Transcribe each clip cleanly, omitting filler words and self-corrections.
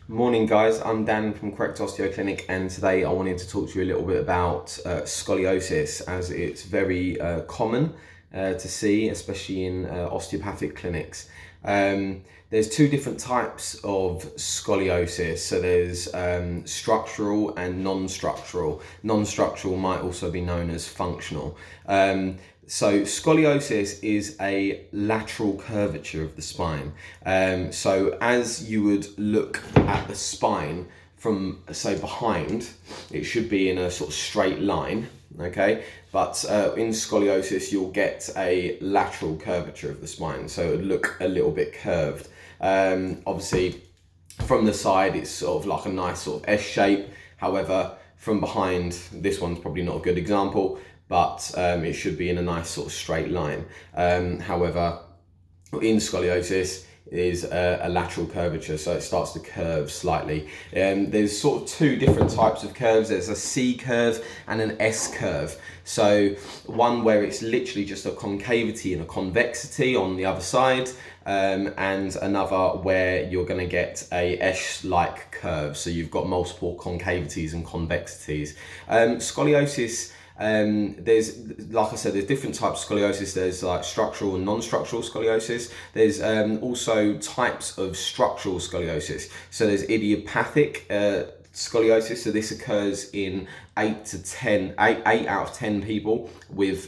Morning guys, I'm Dan from Correct Osteo Clinic, and today I wanted to talk to you a little bit about scoliosis, as it's very common to see, especially in osteopathic clinics. There's two different types of scoliosis. So there's structural and non-structural. Non-structural might also be known as functional. So scoliosis is a lateral curvature of the spine. So as you would look at the spine from, say, behind, it should be in a sort of straight line, okay? But in scoliosis, you'll get a lateral curvature of the spine, so it would look a little bit curved. Obviously, from the side, it's sort of like a nice sort of S shape. However, from behind, this one's probably not a good example, but it should be in a nice sort of straight line. However, in scoliosis is a lateral curvature, so it starts to curve slightly. There's sort of two different types of curves. There's a C curve and an S curve. So one where it's literally just a concavity and a convexity on the other side, and another where you're going to get a S-like curve. So you've got multiple concavities and convexities. Scoliosis, there's, like I said, there's different types of scoliosis. There's like structural and non-structural scoliosis. There's also types of structural scoliosis. So there's idiopathic scoliosis. So this occurs in 8 out of 10 people with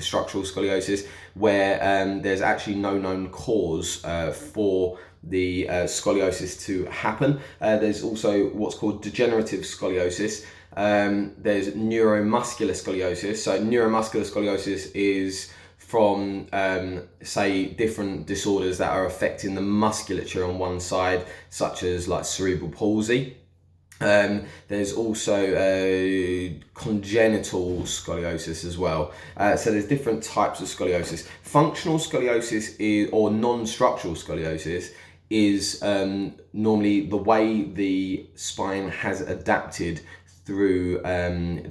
structural scoliosis, where there's actually no known cause for the scoliosis to happen. There's also what's called degenerative scoliosis. There's neuromuscular scoliosis. So neuromuscular scoliosis is from, say, different disorders that are affecting the musculature on one side, such as like cerebral palsy. There's also congenital scoliosis as well. So there's different types of scoliosis. Functional scoliosis is, or non-structural scoliosis, is normally the way the spine has adapted through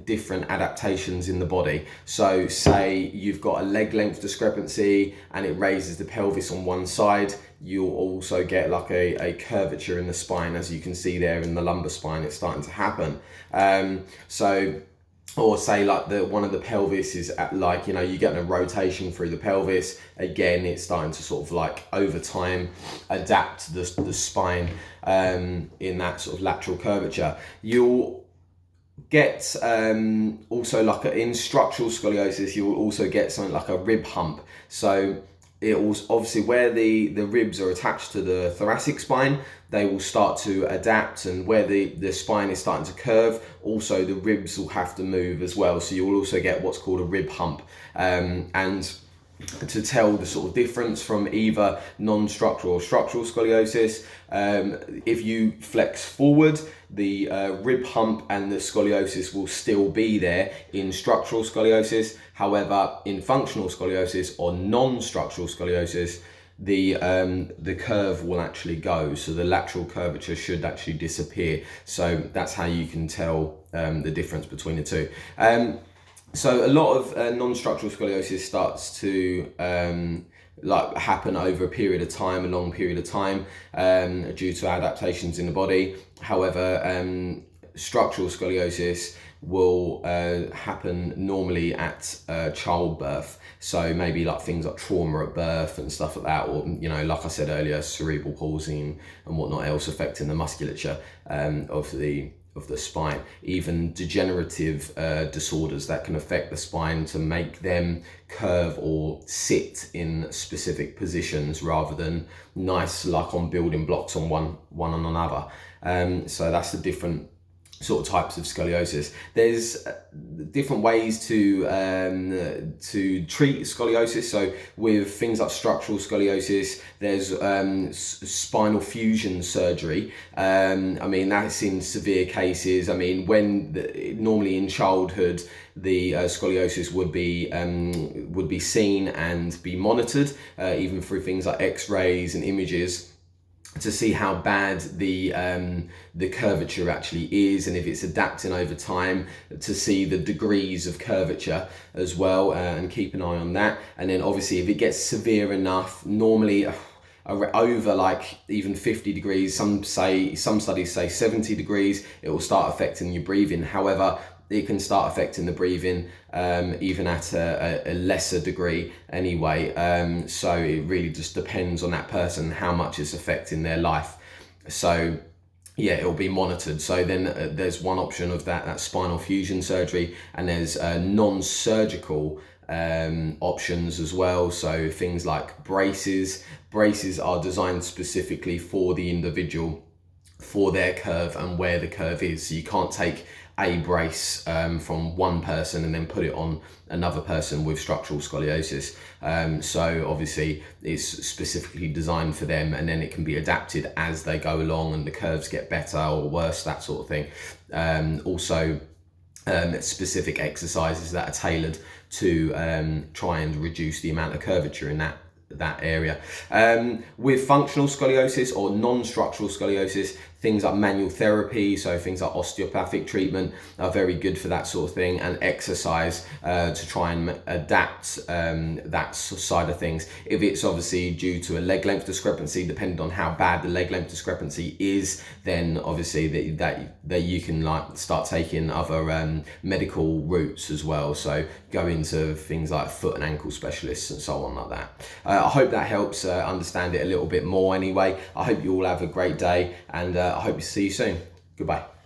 different adaptations in the body. So say you've got a leg length discrepancy and it raises the pelvis on one side, you'll also get like a curvature in the spine, as you can see there in the lumbar spine. It's starting to happen. Or say like one of the pelvis is at, like, you know, you get a rotation through the pelvis. Again, it's starting to sort of like over time adapt the spine in that sort of lateral curvature. You'll get also like in structural scoliosis, you will also get something like a rib hump. So it will obviously, where the ribs are attached to the thoracic spine, they will start to adapt, and where the spine is starting to curve, also the ribs will have to move as well. So you will also get what's called a rib hump. And to tell the sort of difference from either non-structural or structural scoliosis, if you flex forward, the rib hump and the scoliosis will still be there in structural scoliosis. However, in functional scoliosis or non-structural scoliosis, the curve will actually go, so the lateral curvature should actually disappear. So that's how you can tell the difference between the two. So a lot of non-structural scoliosis starts to like happen over a period of time, a long period of time, due to adaptations in the body. However, structural scoliosis will happen normally at childbirth. So maybe like things like trauma at birth and stuff like that, or, you know, like I said earlier, cerebral palsy and whatnot else affecting the musculature of the spine. Even degenerative disorders that can affect the spine to make them curve or sit in specific positions rather than nice, like on building blocks on one on another. So that's the different sort of types of scoliosis. There's different ways to treat scoliosis. So with things like structural scoliosis, there's spinal fusion surgery. I mean, that's in severe cases. I mean, normally in childhood, the scoliosis would be seen and be monitored, even through things like X-rays and images, to see how bad the curvature actually is, and if it's adapting over time, to see the degrees of curvature as well, and keep an eye on that. And then obviously if it gets severe enough, normally over like even 50 degrees. Some studies say 70 degrees, it will start affecting your breathing. However, it can start affecting the breathing even at a lesser degree anyway. So it really just depends on that person, how much it's affecting their life. So yeah, it'll be monitored. So then there's one option of that's spinal fusion surgery, and there's non-surgical options as well. So things like braces. Braces are designed specifically for the individual, for their curve and where the curve is. So you can't take a brace from one person and then put it on another person with structural scoliosis. So obviously it's specifically designed for them, and then it can be adapted as they go along and the curves get better or worse, that sort of thing. Also specific exercises that are tailored to try and reduce the amount of curvature in that area. With functional scoliosis or non-structural scoliosis, things like manual therapy, so things like osteopathic treatment, are very good for that sort of thing, and exercise to try and adapt that side of things. If it's obviously due to a leg length discrepancy, depending on how bad the leg length discrepancy is, then obviously that you can like start taking other medical routes as well. So go into things like foot and ankle specialists and so on like that. I hope that helps understand it a little bit more anyway. I hope you all have a great day, and I hope to see you soon. Goodbye.